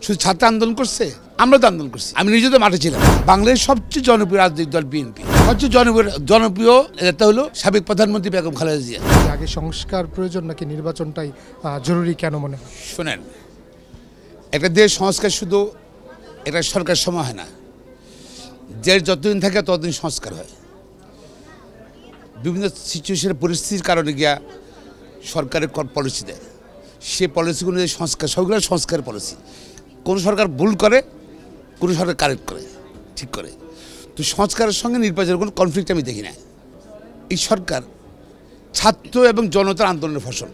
শুধু ছাত্র আন্দোলন করছে, আমরা তো আন্দোলন করছি। আমি নিজে তো মাঠে ছিলাম। বাংলাদেশের সবচেয়ে জনপ্রিয় রাজনৈতিক দল বিএনপি। সবচেয়ে জনপ্রিয় এটা হলো সাবেক প্রধানমন্ত্রী বেগম খালেদা জিয়া। আগে সংস্কার প্রয়োজন নাকি নির্বাচনটাই জরুরি কেন মনে হয়? শোনেন, একটা দেশ সংস্কার শুধু এটা সরকার সময় হয় না, যে যতদিন থাকে ততদিন সংস্কার হয়। বিভিন্ন সিচুয়েশনের পরিস্থিতির কারণে গিয়া সরকারের পলিসি দেয়, সে পলিসিগুলো সংস্কার, সবগুলো সংস্কার পলিসি। কোন সরকার ভুল করে, কোন সরকার কারেক্ট করে, ঠিক করে। তো সংস্কারের সঙ্গে নির্বাচনের কোনো কনফ্লিক্ট আমি দেখি না। এই সরকার ছাত্র এবং জনতার আন্দোলনের ফসল।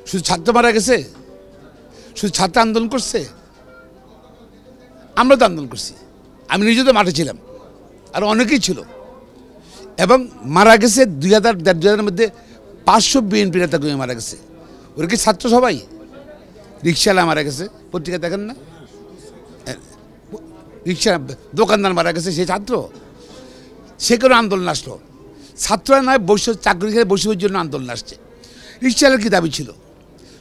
শুধু ছাত্র মারা গেছে, শুধু ছাত্র আন্দোলন করছে, আমরা তো আন্দোলন করছি। আমি নিজে তো মাঠে ছিলাম, আর অনেকেই ছিল। এবং মারা গেছে 2000-1500 মধ্যে 500 বিএনপি নেতা কমে মারা গেছে। ওরা কি ছাত্র সবাই? রিক্সাওয়ালা মারা গেছে, পত্রিকা দেখেন না? রিক্সা দোকানদার মারা গেছে, সে ছাত্র। সে কোনো আন্দোলন আসলো? ছাত্ররা নয়, বসে চাকরি খেয়ে বসে জন্য আন্দোলন আসছে। রিক্সাওয়ালার কী দাবি ছিল?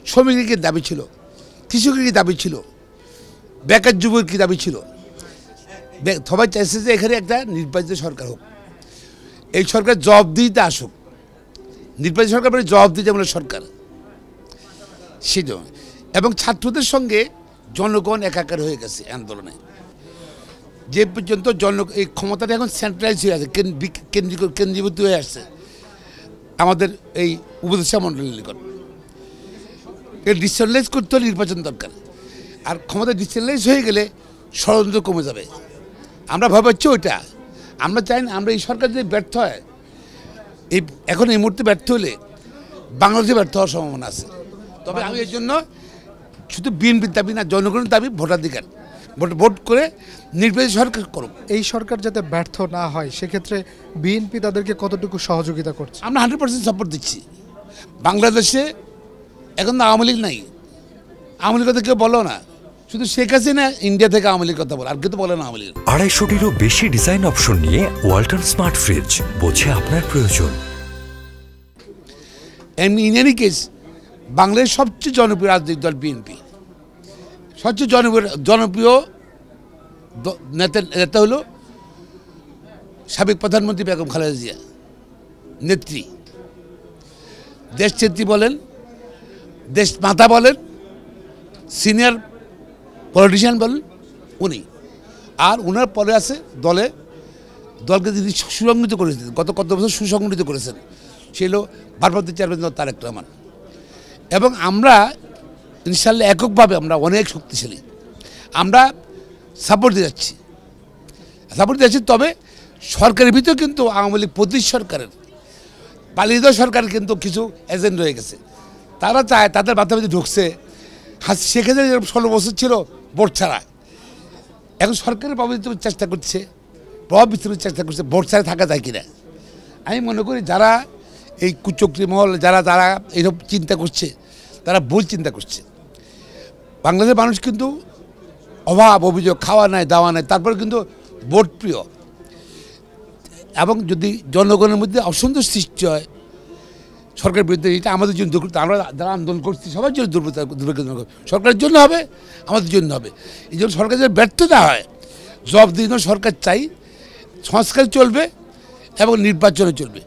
শ্রমিকের কী দাবি ছিল? কৃষকের কী দাবি ছিল? বেকার যুবকের কী দাবি ছিল? সবাই চাইছে যে এখানে একটা নির্বাচিত সরকার হোক, এই সরকার জবাবদিহিতে আসুক। নির্বাচিত সরকার মানে জবাবদিহি যেমন সরকার, সেজন্য। এবং ছাত্রদের সঙ্গে জনগণ একাকার হয়ে গেছে আন্দোলনে। যে পর্যন্ত এই ক্ষমতাটা এখন সেন্ট্রালাইজ হয়ে আছে, কেন্দ্রীভূত হয়ে আসছে আমাদের এই উপদেষ্টা মণ্ডলীর নিকট। এর ডিসেন্ট্রালাইজ করতে হলে নির্বাচন দরকার। আর ক্ষমতা ডিসেন্ট্রালাইজ হয়ে গেলে ষড়যন্ত্র কমে যাবে। আমরা ভয় পাচ্ছি ওইটা। আমরা চাই না, আমরা এই সরকার যদি ব্যর্থ হয়, এখন এই মুহূর্তে ব্যর্থ হলে বাংলাদেশে ব্যর্থ হওয়ার সম্ভাবনা আছে। তবে আমি এর জন্য শুধু বিএনপির দাবি না, জনগণের দাবি ভোটাধিকার, ভোট করে নির্বাচিত সরকার করুক। এই সরকার যাতে ব্যর্থ না হয়, সেক্ষেত্রে বিএনপি তাদেরকে কতটুকু সহযোগিতা করছে? আমরা 100% সাপোর্ট দিচ্ছি। বাংলাদেশে এখন তো আওয়ামী লীগ নাই। আওয়ামী লীগ কথা কেউ বলো না, শুধু শেখ হাসিনা ইন্ডিয়া থেকে আওয়ামী লীগ কথা বলে, আর কেউ তো বলে না আওয়ামী লীগ। 250-টিরও বেশি ডিজাইন অপশন নিয়ে ওয়ালটন স্মার্ট ফ্রিজ, বোঝে আপনার প্রয়োজন। ইন এনি কেস, বাংলাদেশের সবচেয়ে জনপ্রিয় রাজনৈতিক দল বিএনপি। সবচেয়ে জনপ্রিয় নেতা হলো সাবেক প্রধানমন্ত্রী বেগম খালেদা জিয়া, নেত্রী। দেশ নেত্রী বলেন, দেশ মাতা বলেন, সিনিয়র পলিটিশিয়ান বলেন, উনি। আর ওনার পরে আছে দলকে তিনি সুসংগঠিত করেছেন, কত বছর সুসংগঠিত করেছেন, সে হলো ভারপ্রাপ্ত চেয়ারম্যান তারেক রহমান। এবং আমরা ইনশাল্লাহ এককভাবে আমরা অনেক শক্তিশালী, আমরা সাপোর্ট দিয়ে যাচ্ছি। তবে সরকারের ভিতরে কিন্তু আওয়ামী লীগ প্রতি সরকারের পালিত সরকারের কিন্তু কিছু এজেন্ট রয়ে গেছে। তারা চায়, তাদের মাথায় ঢুকছে। শেখ হাসিনা 16 বছর ছিল ভোট ছাড়া, এখন সরকারের প্রভাব চেষ্টা করছে, ভোট ছাড়া থাকা যায় কিনা। আমি মনে করি যারা এই কুচক্রী মহল, যারা এইসব চিন্তা করছে, তারা ভুল চিন্তা করছে। বাংলাদেশের মানুষ কিন্তু অভাব, অভিযোগ, খাওয়া নাই, দাওয়া নাই, তারপরে কিন্তু ভোট প্রিয়। এবং যদি জনগণের মধ্যে অসন্তোষ সৃষ্টি হয় সরকারের বিরুদ্ধে, এটা আমাদের জন্য দুর্ভাগ্য। আমরা যারা আন্দোলন করছি সবার জন্য দুর্ভাগ্যজনক। সরকারের জন্য হবে, আমাদের জন্য হবে। এই জন্য সরকার যদি ব্যর্থ না হয়, জবাবদিহি সরকার চাই, সংস্কার চলবে এবং নির্বাচনে চলবে।